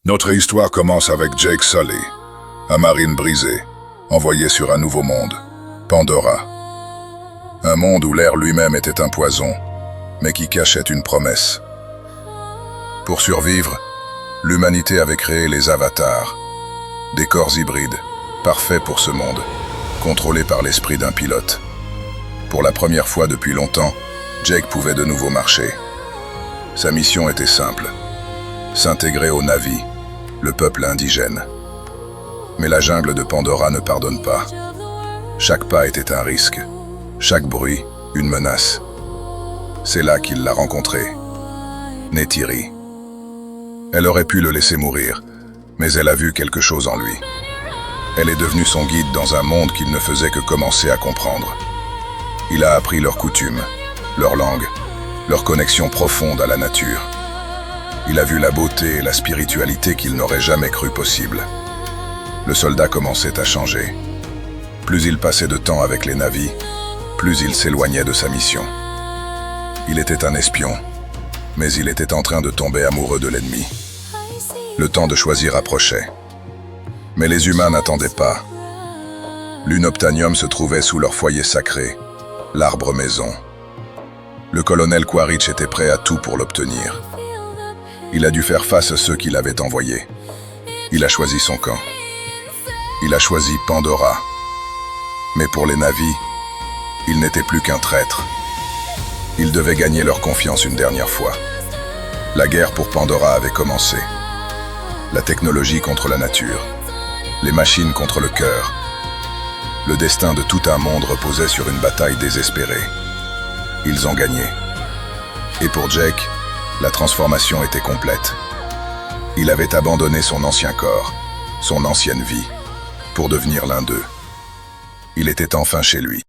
Notre histoire commence avec Jake Sully, un marine brisé, envoyé sur un nouveau monde, Pandora. Un monde où l'air lui-même était un poison, mais qui cachait une promesse. Pour survivre, l'humanité avait créé les avatars, des corps hybrides, parfaits pour ce monde, contrôlés par l'esprit d'un pilote. Pour la première fois depuis longtemps, Jake pouvait de nouveau marcher. Sa mission était simple, s'intégrer au Na'vi, le peuple indigène. Mais la jungle de Pandora ne pardonne pas. Chaque pas était un risque, chaque bruit, une menace. C'est là qu'il l'a rencontrée, Neytiri. Elle aurait pu le laisser mourir, mais elle a vu quelque chose en lui. Elle est devenue son guide dans un monde qu'il ne faisait que commencer à comprendre. Il a appris leurs coutumes, leur langue, leur connexion profonde à la nature. Il a vu la beauté et la spiritualité qu'il n'aurait jamais cru possible. Le soldat commençait à changer. Plus il passait de temps avec les Na'vi, plus il s'éloignait de sa mission. Il était un espion, mais il était en train de tomber amoureux de l'ennemi. Le temps de choisir approchait. Mais les humains n'attendaient pas. L'Unobtainium se trouvait sous leur foyer sacré, l'arbre maison. Le colonel Quaritch était prêt à tout pour l'obtenir. Il a dû faire face à ceux qui l'avaient envoyé. Il a choisi son camp. Il a choisi Pandora. Mais pour les Na'vi, il n'était plus qu'un traître. Il devait gagner leur confiance une dernière fois. La guerre pour Pandora avait commencé. La technologie contre la nature. Les machines contre le cœur. Le destin de tout un monde reposait sur une bataille désespérée. Ils ont gagné. Et pour Jake, la transformation était complète. Il avait abandonné son ancien corps, son ancienne vie, pour devenir l'un d'eux. Il était enfin chez lui.